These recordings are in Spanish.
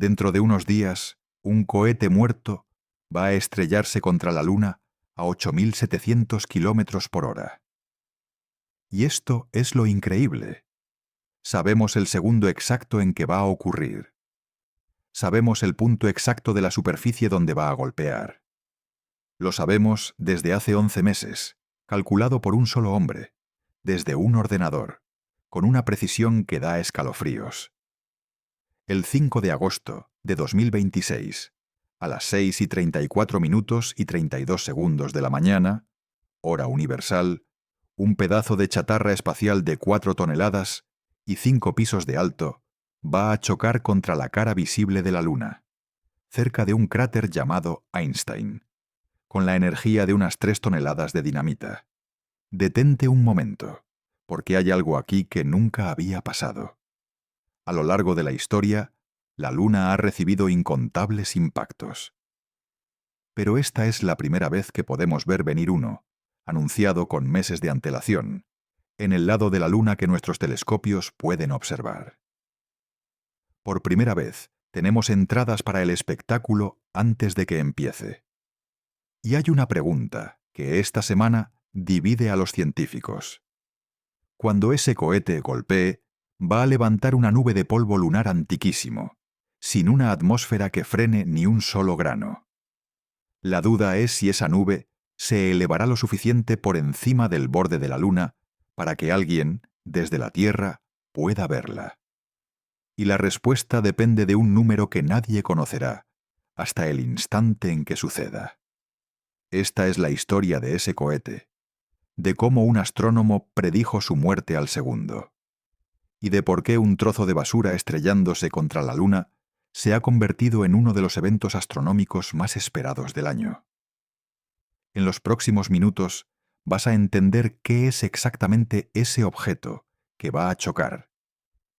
Dentro de unos días, un cohete muerto va a estrellarse contra la Luna a 8.700 kilómetros por hora. Y esto es lo increíble. Sabemos el segundo exacto en que va a ocurrir. Sabemos el punto exacto de la superficie donde va a golpear. Lo sabemos desde hace 11 meses, calculado por un solo hombre, desde un ordenador, con una precisión que da escalofríos. El 5 de agosto de 2026, a las 6:34 y 32 segundos de la mañana, hora universal, un pedazo de chatarra espacial de 4 toneladas y 5 pisos de alto va a chocar contra la cara visible de la Luna, cerca de un cráter llamado Einstein, con la energía de unas 3 toneladas de dinamita. Detente un momento, porque hay algo aquí que nunca había pasado. A lo largo de la historia, la Luna ha recibido incontables impactos. Pero esta es la primera vez que podemos ver venir uno, anunciado con meses de antelación, en el lado de la Luna que nuestros telescopios pueden observar. Por primera vez, tenemos entradas para el espectáculo antes de que empiece. Y hay una pregunta que esta semana divide a los científicos. Cuando ese cohete golpee, va a levantar una nube de polvo lunar antiquísimo, sin una atmósfera que frene ni un solo grano. La duda es si esa nube se elevará lo suficiente por encima del borde de la Luna para que alguien, desde la Tierra, pueda verla. Y la respuesta depende de un número que nadie conocerá, hasta el instante en que suceda. Esta es la historia de ese cohete, de cómo un astrónomo predijo su muerte al segundo, y de por qué un trozo de basura estrellándose contra la Luna se ha convertido en uno de los eventos astronómicos más esperados del año. En los próximos minutos vas a entender qué es exactamente ese objeto que va a chocar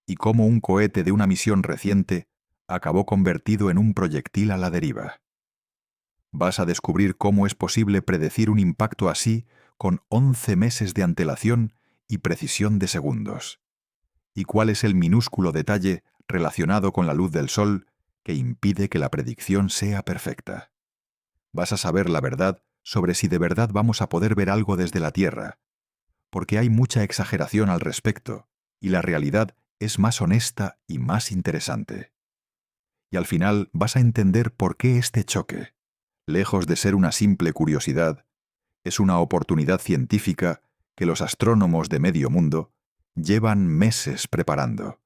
y cómo un cohete de una misión reciente acabó convertido en un proyectil a la deriva. Vas a descubrir cómo es posible predecir un impacto así con 11 meses de antelación y precisión de segundos, y cuál es el minúsculo detalle relacionado con la luz del Sol que impide que la predicción sea perfecta. Vas a saber la verdad sobre si de verdad vamos a poder ver algo desde la Tierra, porque hay mucha exageración al respecto, y la realidad es más honesta y más interesante. Y al final vas a entender por qué este choque, lejos de ser una simple curiosidad, es una oportunidad científica que los astrónomos de medio mundo llevan meses preparando.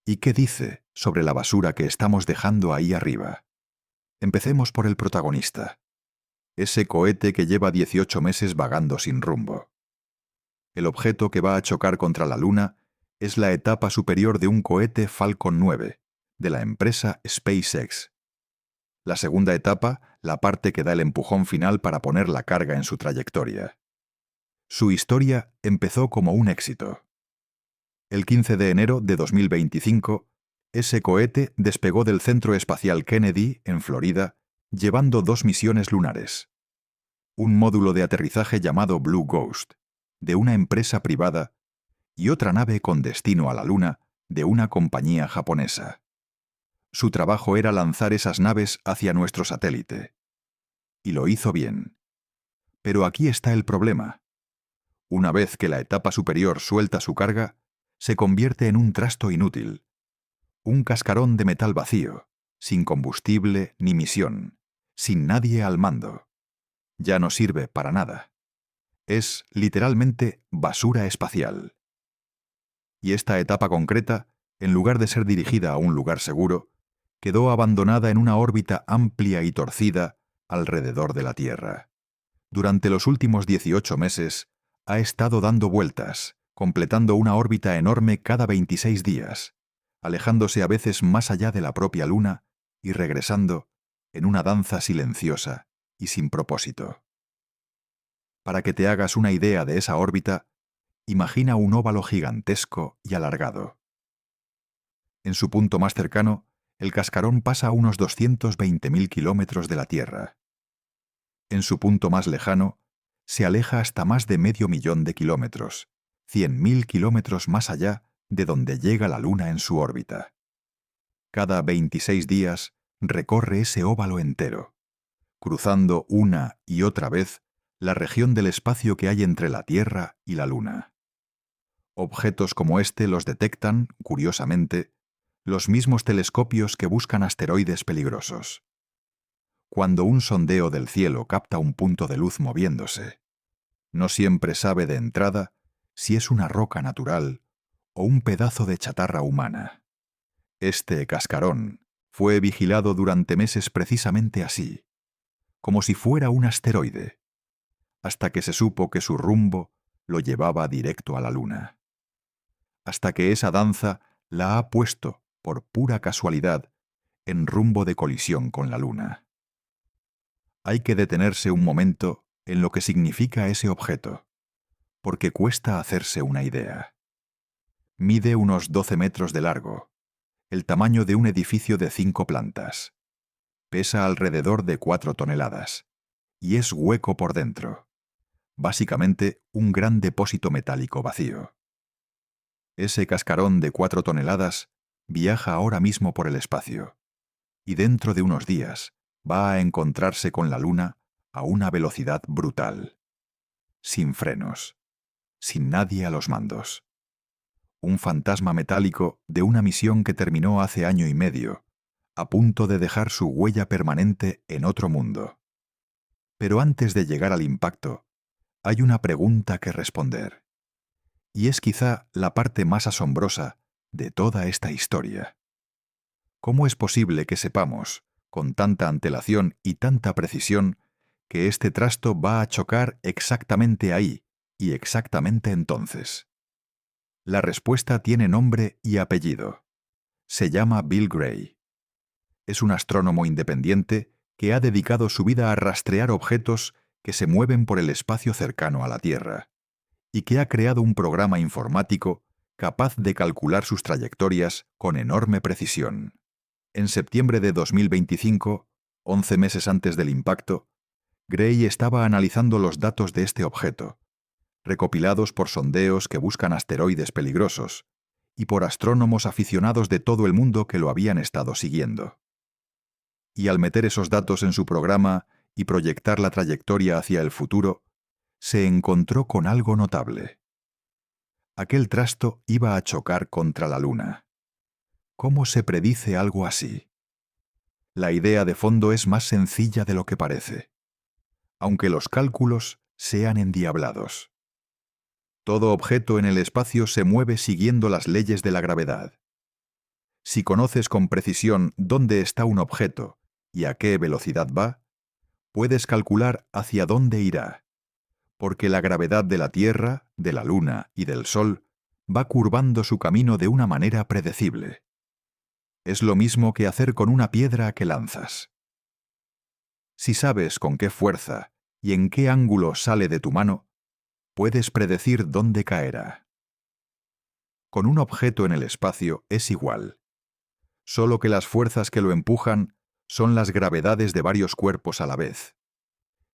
¿Y qué dice sobre la basura que estamos dejando ahí arriba? Empecemos por el protagonista, ese cohete que lleva 18 meses vagando sin rumbo. El objeto que va a chocar contra la Luna es la etapa superior de un cohete Falcon 9, de la empresa SpaceX. La segunda etapa, la parte que da el empujón final para poner la carga en su trayectoria. Su historia empezó como un éxito. El 15 de enero de 2025, ese cohete despegó del Centro Espacial Kennedy, en Florida, llevando 2 misiones lunares. Un módulo de aterrizaje llamado Blue Ghost, de una empresa privada, y otra nave con destino a la Luna, de una compañía japonesa. Su trabajo era lanzar esas naves hacia nuestro satélite. Y lo hizo bien. Pero aquí está el problema. Una vez que la etapa superior suelta su carga, se convierte en un trasto inútil. Un cascarón de metal vacío, sin combustible ni misión, sin nadie al mando. Ya no sirve para nada. Es, literalmente, basura espacial. Y esta etapa concreta, en lugar de ser dirigida a un lugar seguro, quedó abandonada en una órbita amplia y torcida alrededor de la Tierra. Durante los últimos 18 meses, ha estado dando vueltas, completando una órbita enorme cada 26 días, alejándose a veces más allá de la propia Luna y regresando en una danza silenciosa y sin propósito. Para que te hagas una idea de esa órbita, imagina un óvalo gigantesco y alargado. En su punto más cercano, el cascarón pasa a unos 220.000 kilómetros de la Tierra. En su punto más lejano, se aleja hasta más de 500.000 de kilómetros, 100.000 kilómetros más allá de donde llega la Luna en su órbita. Cada 26 días recorre ese óvalo entero, cruzando una y otra vez la región del espacio que hay entre la Tierra y la Luna. Objetos como este los detectan, curiosamente, los mismos telescopios que buscan asteroides peligrosos. Cuando un sondeo del cielo capta un punto de luz moviéndose, no siempre sabe de entrada si es una roca natural o un pedazo de chatarra humana. Este cascarón fue vigilado durante meses precisamente así, como si fuera un asteroide, hasta que se supo que su rumbo lo llevaba directo a la Luna. Hasta que esa danza la ha puesto, por pura casualidad, en rumbo de colisión con la Luna. Hay que detenerse un momento en lo que significa ese objeto, porque cuesta hacerse una idea. Mide unos 12 metros de largo, el tamaño de un edificio de 5 plantas. Pesa alrededor de 4 toneladas, y es hueco por dentro. Básicamente un gran depósito metálico vacío. Ese cascarón de 4 toneladas viaja ahora mismo por el espacio, y dentro de unos días va a encontrarse con la Luna a una velocidad brutal. Sin frenos, sin nadie a los mandos. Un fantasma metálico de una misión que terminó hace año y medio, a punto de dejar su huella permanente en otro mundo. Pero antes de llegar al impacto, hay una pregunta que responder. Y es quizá la parte más asombrosa de toda esta historia. ¿Cómo es posible que sepamos, con tanta antelación y tanta precisión, que este trasto va a chocar exactamente ahí y exactamente entonces? La respuesta tiene nombre y apellido. Se llama Bill Gray. Es un astrónomo independiente que ha dedicado su vida a rastrear objetos que se mueven por el espacio cercano a la Tierra, y que ha creado un programa informático capaz de calcular sus trayectorias con enorme precisión. En septiembre de 2025, 11 meses antes del impacto, Gray estaba analizando los datos de este objeto, recopilados por sondeos que buscan asteroides peligrosos, y por astrónomos aficionados de todo el mundo que lo habían estado siguiendo. Y al meter esos datos en su programa y proyectar la trayectoria hacia el futuro, se encontró con algo notable. Aquel trasto iba a chocar contra la Luna. ¿Cómo se predice algo así? La idea de fondo es más sencilla de lo que parece, aunque los cálculos sean endiablados. Todo objeto en el espacio se mueve siguiendo las leyes de la gravedad. Si conoces con precisión dónde está un objeto y a qué velocidad va, puedes calcular hacia dónde irá, porque la gravedad de la Tierra, de la Luna y del Sol va curvando su camino de una manera predecible. Es lo mismo que hacer con una piedra que lanzas. Si sabes con qué fuerza y en qué ángulo sale de tu mano, puedes predecir dónde caerá. Con un objeto en el espacio es igual, solo que las fuerzas que lo empujan son las gravedades de varios cuerpos a la vez,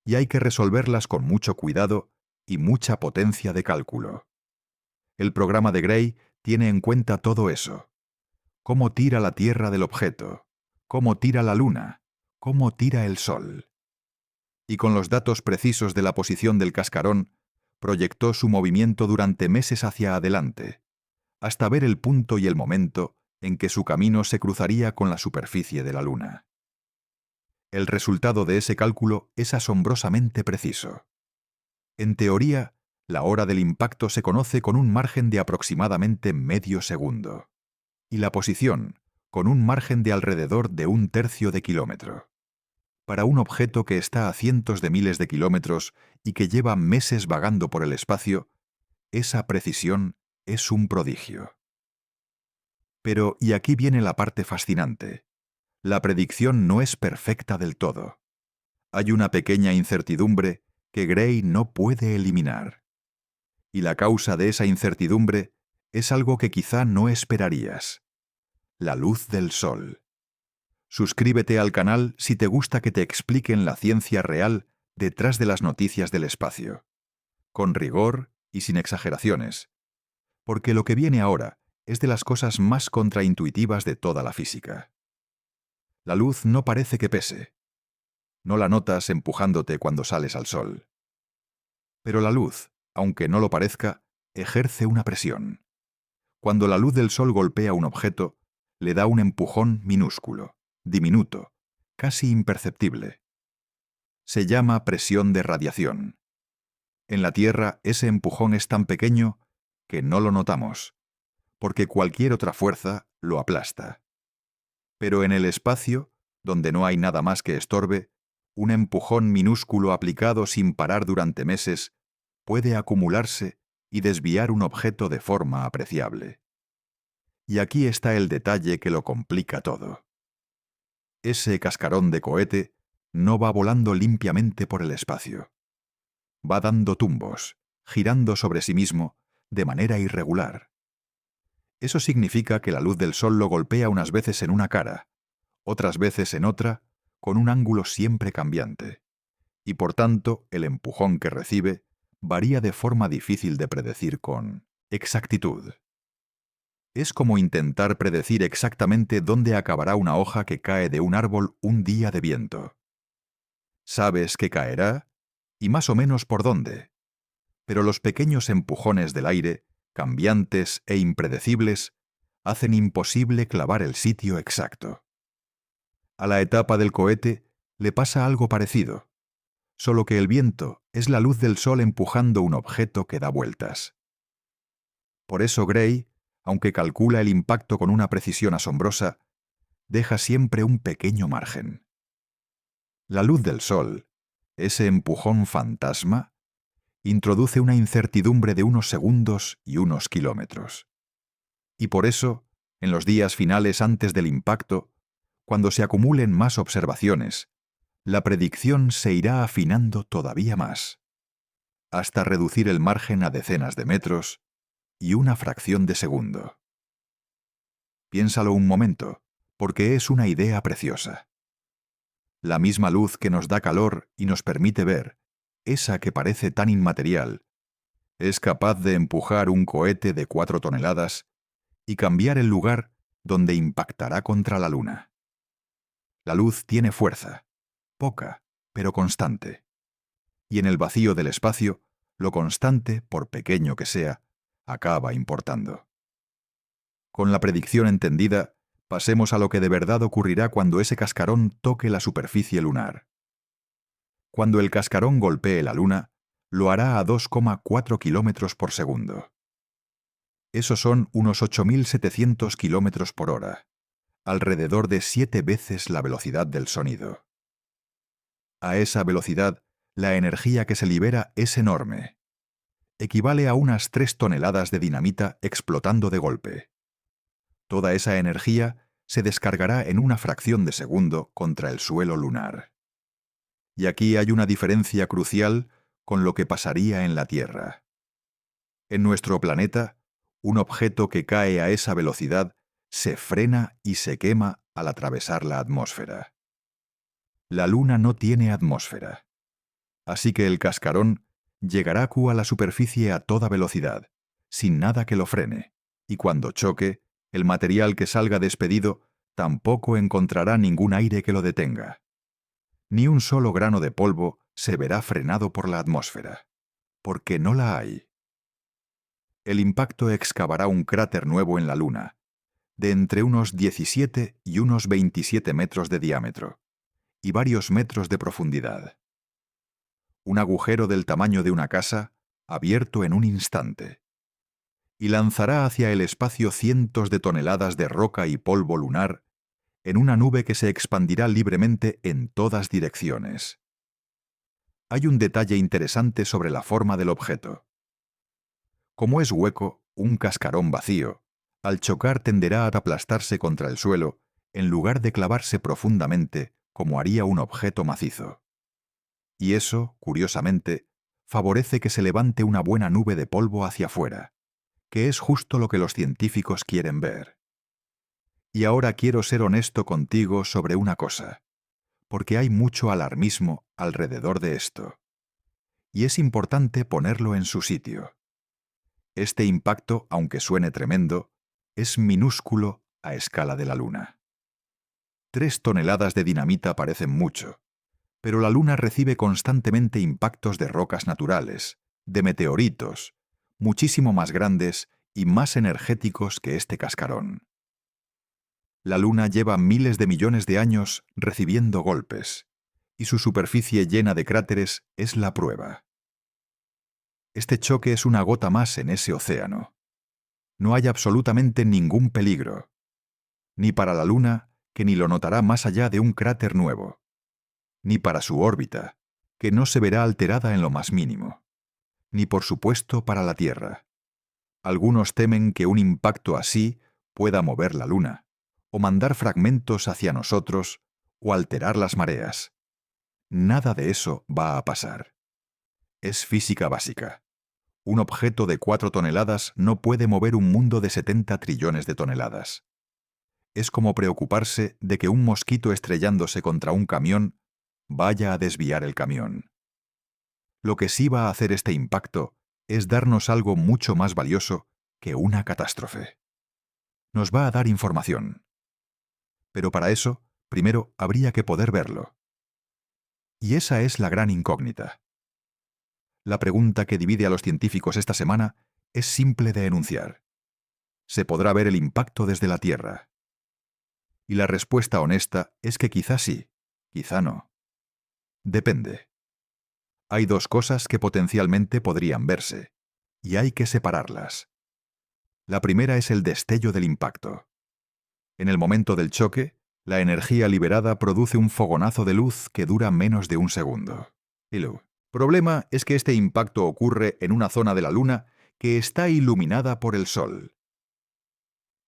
y hay que resolverlas con mucho cuidado y mucha potencia de cálculo. El programa de Gray tiene en cuenta todo eso. Cómo tira la Tierra del objeto, cómo tira la Luna, cómo tira el Sol. Y con los datos precisos de la posición del cascarón, proyectó su movimiento durante meses hacia adelante, hasta ver el punto y el momento en que su camino se cruzaría con la superficie de la Luna. El resultado de ese cálculo es asombrosamente preciso. En teoría, la hora del impacto se conoce con un margen de aproximadamente medio segundo, y la posición con un margen de alrededor de 1/3 de kilómetro. Para un objeto que está a cientos de miles de kilómetros y que lleva meses vagando por el espacio, esa precisión es un prodigio. Pero, y aquí viene la parte fascinante, la predicción no es perfecta del todo. Hay una pequeña incertidumbre que Gray no puede eliminar. Y la causa de esa incertidumbre es algo que quizá no esperarías: la luz del Sol. Suscríbete al canal si te gusta que te expliquen la ciencia real detrás de las noticias del espacio, con rigor y sin exageraciones, porque lo que viene ahora es de las cosas más contraintuitivas de toda la física. La luz no parece que pese. No la notas empujándote cuando sales al sol. Pero la luz, aunque no lo parezca, ejerce una presión. Cuando la luz del sol golpea un objeto, le da un empujón minúsculo, diminuto, casi imperceptible. Se llama presión de radiación. En la Tierra ese empujón es tan pequeño que no lo notamos, porque cualquier otra fuerza lo aplasta. Pero en el espacio, donde no hay nada más que estorbe, un empujón minúsculo aplicado sin parar durante meses puede acumularse y desviar un objeto de forma apreciable. Y aquí está el detalle que lo complica todo. Ese cascarón de cohete no va volando limpiamente por el espacio. Va dando tumbos, girando sobre sí mismo de manera irregular. Eso significa que la luz del sol lo golpea unas veces en una cara, otras veces en otra, con un ángulo siempre cambiante. Y por tanto, el empujón que recibe varía de forma difícil de predecir con exactitud. Es como intentar predecir exactamente dónde acabará una hoja que cae de un árbol un día de viento. Sabes que caerá y más o menos por dónde, pero los pequeños empujones del aire, cambiantes e impredecibles, hacen imposible clavar el sitio exacto. A la etapa del cohete le pasa algo parecido, solo que el viento es la luz del sol empujando un objeto que da vueltas. Por eso Gray, aunque calcula el impacto con una precisión asombrosa, deja siempre un pequeño margen. La luz del sol, ese empujón fantasma, introduce una incertidumbre de unos segundos y unos kilómetros. Y por eso, en los días finales antes del impacto, cuando se acumulen más observaciones, la predicción se irá afinando todavía más, hasta reducir el margen a decenas de metros y una fracción de segundo. Piénsalo un momento, porque es una idea preciosa. La misma luz que nos da calor y nos permite ver, esa que parece tan inmaterial, es capaz de empujar un cohete de 4 toneladas y cambiar el lugar donde impactará contra la Luna. La luz tiene fuerza, poca, pero constante. Y en el vacío del espacio, lo constante, por pequeño que sea, acaba importando. Con la predicción entendida, pasemos a lo que de verdad ocurrirá cuando ese cascarón toque la superficie lunar. Cuando el cascarón golpee la Luna, lo hará a 2,4 kilómetros por segundo. Esos son unos 8.700 kilómetros por hora, alrededor de 7 veces la velocidad del sonido. A esa velocidad, la energía que se libera es enorme. Equivale a unas 3 toneladas de dinamita explotando de golpe. Toda esa energía se descargará en una fracción de segundo contra el suelo lunar. Y aquí hay una diferencia crucial con lo que pasaría en la Tierra. En nuestro planeta, un objeto que cae a esa velocidad se frena y se quema al atravesar la atmósfera. La Luna no tiene atmósfera. Así que el cascarón llegará a la superficie a toda velocidad, sin nada que lo frene, y cuando choque, el material que salga despedido tampoco encontrará ningún aire que lo detenga. Ni un solo grano de polvo se verá frenado por la atmósfera, porque no la hay. El impacto excavará un cráter nuevo en la Luna, de entre unos 17 y unos 27 metros de diámetro, y varios metros de profundidad. Un agujero del tamaño de una casa, abierto en un instante. Y lanzará hacia el espacio cientos de toneladas de roca y polvo lunar en una nube que se expandirá libremente en todas direcciones. Hay un detalle interesante sobre la forma del objeto. Como es hueco, un cascarón vacío, al chocar tenderá a aplastarse contra el suelo en lugar de clavarse profundamente como haría un objeto macizo. Y eso, curiosamente, favorece que se levante una buena nube de polvo hacia afuera, que es justo lo que los científicos quieren ver. Y ahora quiero ser honesto contigo sobre una cosa, porque hay mucho alarmismo alrededor de esto. Y es importante ponerlo en su sitio. Este impacto, aunque suene tremendo, es minúsculo a escala de la Luna. 3 toneladas de dinamita parecen mucho, pero la Luna recibe constantemente impactos de rocas naturales, de meteoritos, muchísimo más grandes y más energéticos que este cascarón. La Luna lleva miles de millones de años recibiendo golpes, y su superficie llena de cráteres es la prueba. Este choque es una gota más en ese océano. No hay absolutamente ningún peligro, ni para la Luna, que ni lo notará más allá de un cráter nuevo, ni para su órbita, que no se verá alterada en lo más mínimo, ni por supuesto para la Tierra. Algunos temen que un impacto así pueda mover la Luna, o mandar fragmentos hacia nosotros, o alterar las mareas. Nada de eso va a pasar. Es física básica. Un objeto de 4 toneladas no puede mover un mundo de 70 trillones de toneladas. Es como preocuparse de que un mosquito estrellándose contra un camión vaya a desviar el camión. Lo que sí va a hacer este impacto es darnos algo mucho más valioso que una catástrofe. Nos va a dar información. Pero para eso, primero habría que poder verlo. Y esa es la gran incógnita. La pregunta que divide a los científicos esta semana es simple de enunciar. ¿Se podrá ver el impacto desde la Tierra? Y la respuesta honesta es que quizá sí, quizá no. Depende. Hay 2 cosas que potencialmente podrían verse, y hay que separarlas. La primera es el destello del impacto. En el momento del choque, la energía liberada produce un fogonazo de luz que dura menos de un segundo. El problema es que este impacto ocurre en una zona de la Luna que está iluminada por el Sol.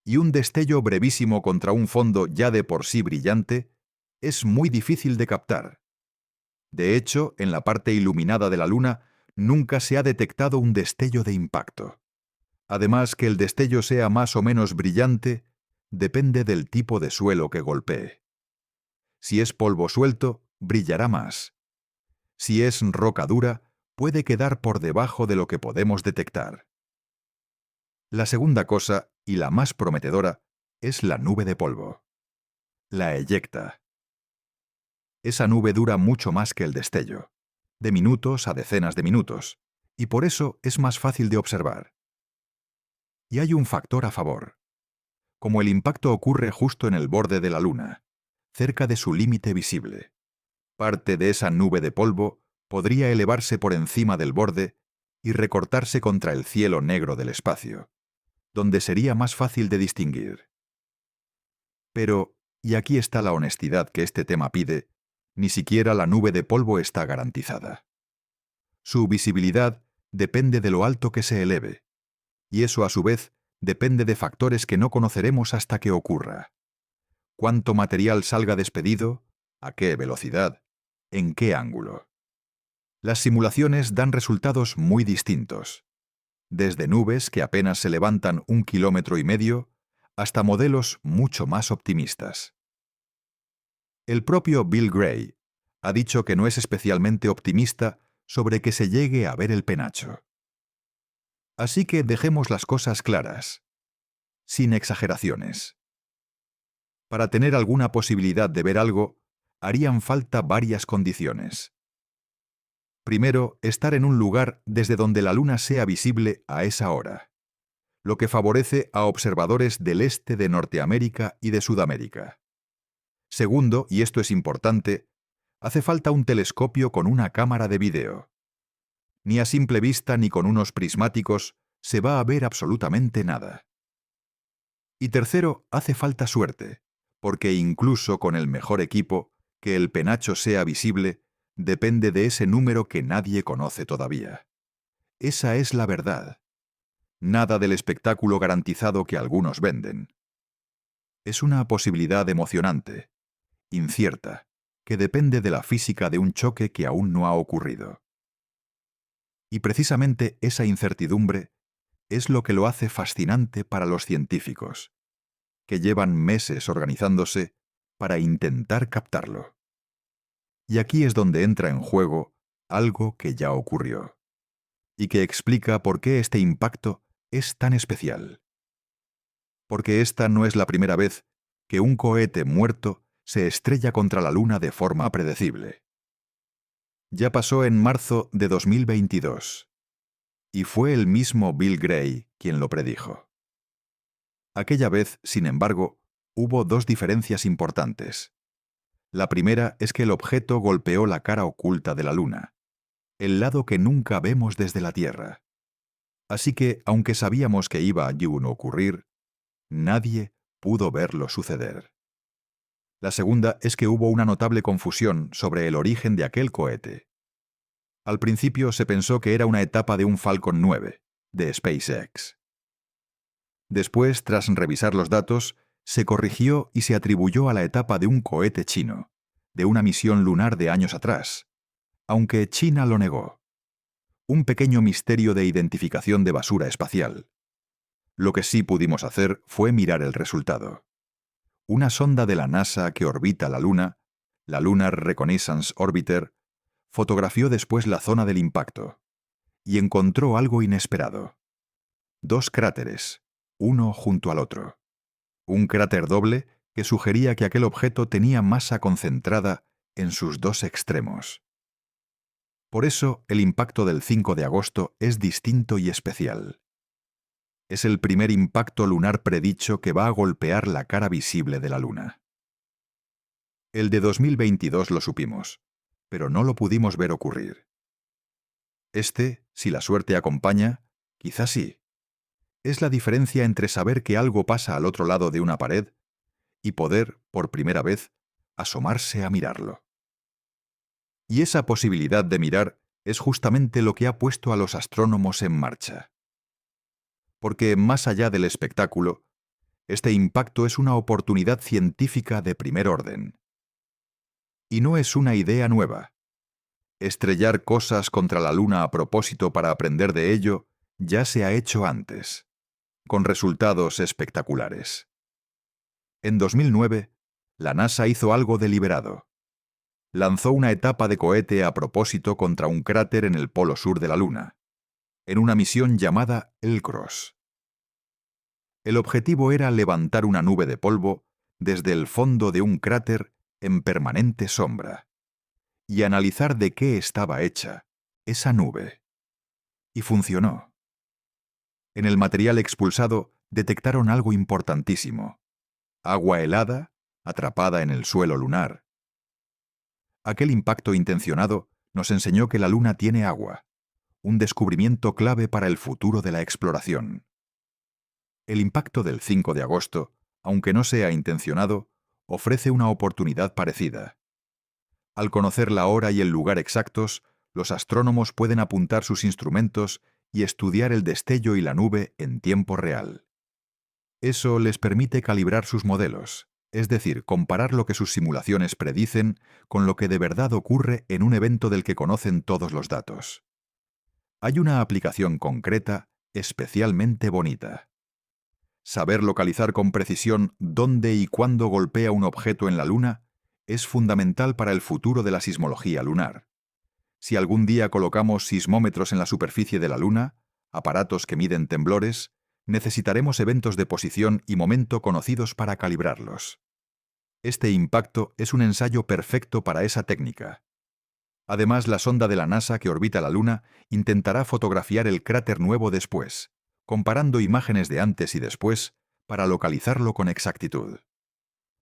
Y un destello brevísimo contra un fondo ya de por sí brillante es muy difícil de captar. De hecho, en la parte iluminada de la Luna nunca se ha detectado un destello de impacto. Además, que el destello sea más o menos brillante depende del tipo de suelo que golpee. Si es polvo suelto, brillará más. Si es roca dura, puede quedar por debajo de lo que podemos detectar. La segunda cosa, y la más prometedora, es la nube de polvo. La eyecta. Esa nube dura mucho más que el destello, de minutos a decenas de minutos, y por eso es más fácil de observar. Y hay un factor a favor. Como el impacto ocurre justo en el borde de la Luna, cerca de su límite visible, parte de esa nube de polvo podría elevarse por encima del borde y recortarse contra el cielo negro del espacio, donde sería más fácil de distinguir. Pero, y aquí está la honestidad que este tema pide, ni siquiera la nube de polvo está garantizada. Su visibilidad depende de lo alto que se eleve, y eso a su vez depende de factores que no conoceremos hasta que ocurra. ¿Cuánto material salga despedido? ¿A qué velocidad? ¿En qué ángulo? Las simulaciones dan resultados muy distintos, desde nubes que apenas se levantan 1,5 kilómetros hasta modelos mucho más optimistas. El propio Bill Gray ha dicho que no es especialmente optimista sobre que se llegue a ver el penacho. Así que dejemos las cosas claras, sin exageraciones. Para tener alguna posibilidad de ver algo, harían falta varias condiciones. Primero, estar en un lugar desde donde la Luna sea visible a esa hora, lo que favorece a observadores del este de Norteamérica y de Sudamérica. Segundo, y esto es importante, hace falta un telescopio con una cámara de vídeo. Ni a simple vista ni con unos prismáticos se va a ver absolutamente nada. Y tercero, hace falta suerte, porque incluso con el mejor equipo, que el penacho sea visible depende de ese número que nadie conoce todavía. Esa es la verdad. Nada del espectáculo garantizado que algunos venden. Es una posibilidad emocionante, incierta, que depende de la física de un choque que aún no ha ocurrido. Y precisamente esa incertidumbre es lo que lo hace fascinante para los científicos, que llevan meses organizándose para intentar captarlo. Y aquí es donde entra en juego algo que ya ocurrió, y que explica por qué este impacto es tan especial. porque esta no es la primera vez que un cohete muerto se estrella contra la Luna de forma predecible. Ya pasó en marzo de 2022, y fue el mismo Bill Gray quien lo predijo. Aquella vez, sin embargo, hubo dos diferencias importantes. La primera es que el objeto golpeó la cara oculta de la Luna, el lado que nunca vemos desde la Tierra. Así que, aunque sabíamos que iba a ocurrir, nadie pudo verlo suceder. La segunda es que hubo una notable confusión sobre el origen de aquel cohete. Al principio se pensó que era una etapa de un Falcon 9, de SpaceX. Después, tras revisar los datos, se corrigió y se atribuyó a la etapa de un cohete chino, de una misión lunar de años atrás, aunque China lo negó. Un pequeño misterio de identificación de basura espacial. Lo que sí pudimos hacer fue mirar el resultado. Una sonda de la NASA que orbita la Luna, la Lunar Reconnaissance Orbiter, fotografió después la zona del impacto y encontró algo inesperado. Dos cráteres, uno junto al otro. Un cráter doble que sugería que aquel objeto tenía masa concentrada en sus dos extremos. Por eso, el impacto del 5 de agosto es distinto y especial. Es el primer impacto lunar predicho que va a golpear la cara visible de la Luna. El de 2022 lo supimos, pero no lo pudimos ver ocurrir. Este, si la suerte acompaña, quizás sí. Es la diferencia entre saber que algo pasa al otro lado de una pared y poder, por primera vez, asomarse a mirarlo. Y esa posibilidad de mirar es justamente lo que ha puesto a los astrónomos en marcha. Porque más allá del espectáculo, este impacto es una oportunidad científica de primer orden. Y no es una idea nueva. Estrellar cosas contra la Luna a propósito para aprender de ello ya se ha hecho antes, con resultados espectaculares. En 2009, la NASA hizo algo deliberado. Lanzó una etapa de cohete a propósito contra un cráter en el polo sur de la Luna, en una misión llamada ELCROSS. El objetivo era levantar una nube de polvo desde el fondo de un cráter en permanente sombra y analizar de qué estaba hecha esa nube. Y funcionó. En el material expulsado detectaron algo importantísimo: agua helada atrapada en el suelo lunar. Aquel impacto intencionado nos enseñó que la Luna tiene agua, un descubrimiento clave para el futuro de la exploración. El impacto del 5 de agosto, aunque no sea intencionado, ofrece una oportunidad parecida. Al conocer la hora y el lugar exactos, los astrónomos pueden apuntar sus instrumentos y estudiar el destello y la nube en tiempo real. Eso les permite calibrar sus modelos, es decir, comparar lo que sus simulaciones predicen con lo que de verdad ocurre en un evento del que conocen todos los datos. Hay una aplicación concreta especialmente bonita. Saber localizar con precisión dónde y cuándo golpea un objeto en la Luna es fundamental para el futuro de la sismología lunar. Si algún día colocamos sismómetros en la superficie de la Luna, aparatos que miden temblores, necesitaremos eventos de posición y momento conocidos para calibrarlos. Este impacto es un ensayo perfecto para esa técnica. Además, la sonda de la NASA que orbita la Luna intentará fotografiar el cráter nuevo después, comparando imágenes de antes y después para localizarlo con exactitud.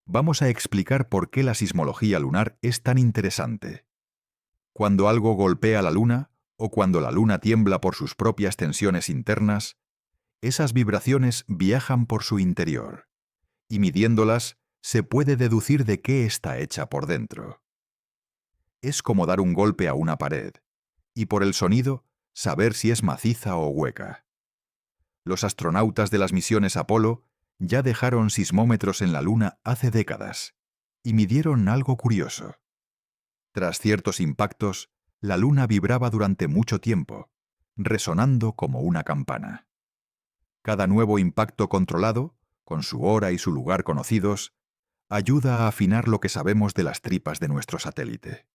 Vamos a explicar por qué la sismología lunar es tan interesante. Cuando algo golpea la Luna, o cuando la Luna tiembla por sus propias tensiones internas, esas vibraciones viajan por su interior, y midiéndolas se puede deducir de qué está hecha por dentro. Es como dar un golpe a una pared, y por el sonido saber si es maciza o hueca. Los astronautas de las misiones Apolo ya dejaron sismómetros en la Luna hace décadas, y midieron algo curioso. Tras ciertos impactos, la Luna vibraba durante mucho tiempo, resonando como una campana. Cada nuevo impacto controlado, con su hora y su lugar conocidos, ayuda a afinar lo que sabemos de las tripas de nuestro satélite.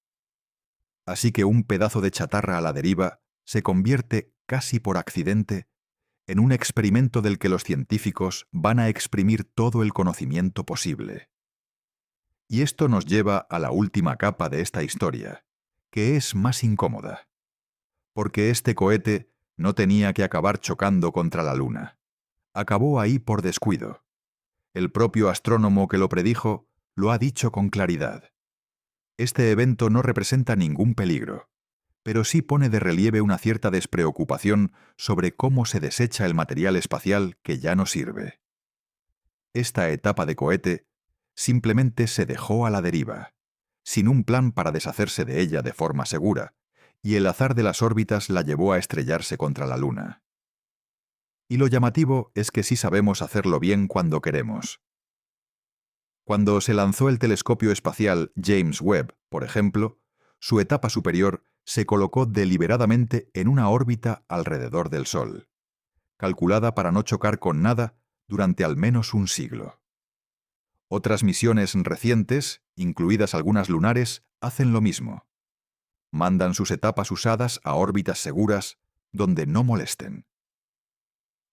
Así que un pedazo de chatarra a la deriva se convierte, casi por accidente, en un experimento del que los científicos van a exprimir todo el conocimiento posible. Y esto nos lleva a la última capa de esta historia, que es más incómoda. Porque este cohete no tenía que acabar chocando contra la Luna. Acabó ahí por descuido. El propio astrónomo que lo predijo lo ha dicho con claridad. Este evento no representa ningún peligro, pero sí pone de relieve una cierta despreocupación sobre cómo se desecha el material espacial que ya no sirve. Esta etapa de cohete simplemente se dejó a la deriva, sin un plan para deshacerse de ella de forma segura, y el azar de las órbitas la llevó a estrellarse contra la Luna. Y lo llamativo es que sí sabemos hacerlo bien cuando queremos. Cuando se lanzó el telescopio espacial James Webb, por ejemplo, su etapa superior se colocó deliberadamente en una órbita alrededor del Sol, calculada para no chocar con nada durante al menos un siglo. Otras misiones recientes, incluidas algunas lunares, hacen lo mismo. Mandan sus etapas usadas a órbitas seguras donde no molesten.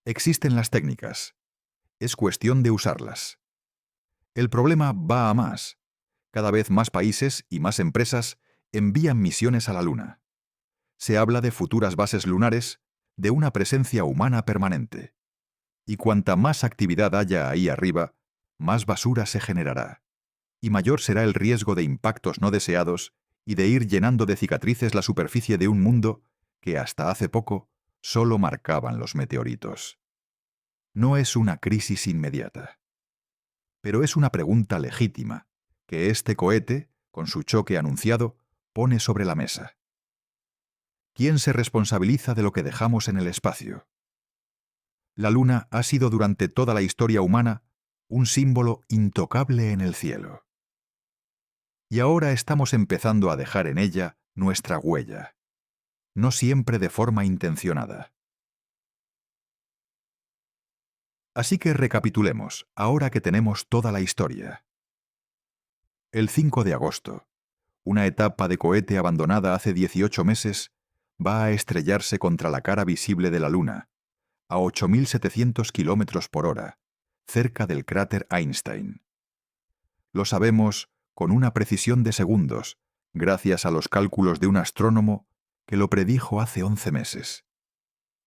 Existen las técnicas. Es cuestión de usarlas. El problema va a más. Cada vez más países y más empresas envían misiones a la Luna. Se habla de futuras bases lunares, de una presencia humana permanente. Y cuanta más actividad haya ahí arriba, más basura se generará. Y mayor será el riesgo de impactos no deseados y de ir llenando de cicatrices la superficie de un mundo que hasta hace poco solo marcaban los meteoritos. No es una crisis inmediata. Pero es una pregunta legítima que este cohete, con su choque anunciado, pone sobre la mesa. ¿Quién se responsabiliza de lo que dejamos en el espacio? La Luna ha sido durante toda la historia humana un símbolo intocable en el cielo. Y ahora estamos empezando a dejar en ella nuestra huella, no siempre de forma intencionada. Así que recapitulemos, ahora que tenemos toda la historia. El 5 de agosto, una etapa de cohete abandonada hace 18 meses, va a estrellarse contra la cara visible de la Luna, a 8.700 kilómetros por hora, cerca del cráter Einstein. Lo sabemos con una precisión de segundos, gracias a los cálculos de un astrónomo que lo predijo hace 11 meses.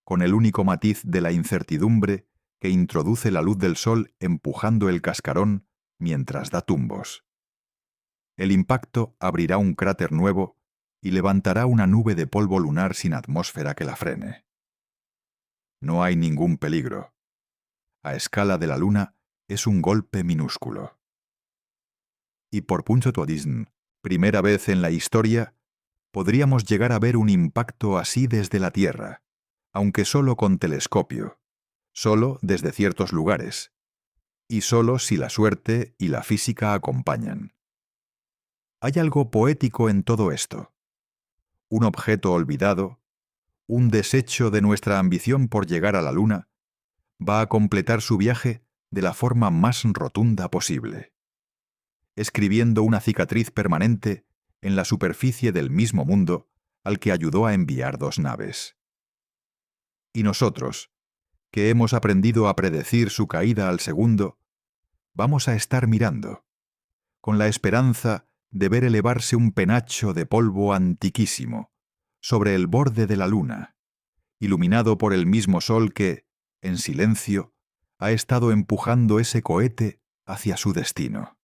Con el único matiz de la incertidumbre que introduce la luz del Sol empujando el cascarón mientras da tumbos. El impacto abrirá un cráter nuevo y levantará una nube de polvo lunar sin atmósfera que la frene. No hay ningún peligro. A escala de la Luna es un golpe minúsculo. Y por punto-todism, primera vez en la historia, podríamos llegar a ver un impacto así desde la Tierra, aunque solo con telescopio, solo desde ciertos lugares, y solo si la suerte y la física acompañan. Hay algo poético en todo esto. Un objeto olvidado, un desecho de nuestra ambición por llegar a la Luna, va a completar su viaje de la forma más rotunda posible, escribiendo una cicatriz permanente en la superficie del mismo mundo al que ayudó a enviar 2 naves. Y nosotros, que hemos aprendido a predecir su caída al segundo, vamos a estar mirando, con la esperanza de ver elevarse un penacho de polvo antiquísimo sobre el borde de la Luna, iluminado por el mismo sol que, en silencio, ha estado empujando ese cohete hacia su destino.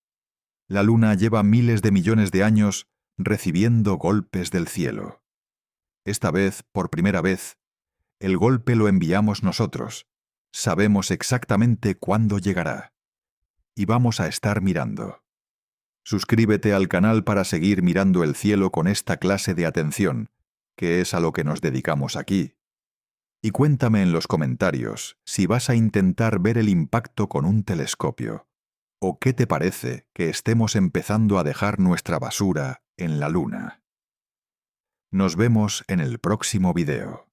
La Luna lleva miles de millones de años recibiendo golpes del cielo. Esta vez, por primera vez, el golpe lo enviamos nosotros. Sabemos exactamente cuándo llegará. Y vamos a estar mirando. Suscríbete al canal para seguir mirando el cielo con esta clase de atención, que es a lo que nos dedicamos aquí. Y cuéntame en los comentarios si vas a intentar ver el impacto con un telescopio. ¿O qué te parece que estemos empezando a dejar nuestra basura en la Luna? Nos vemos en el próximo video.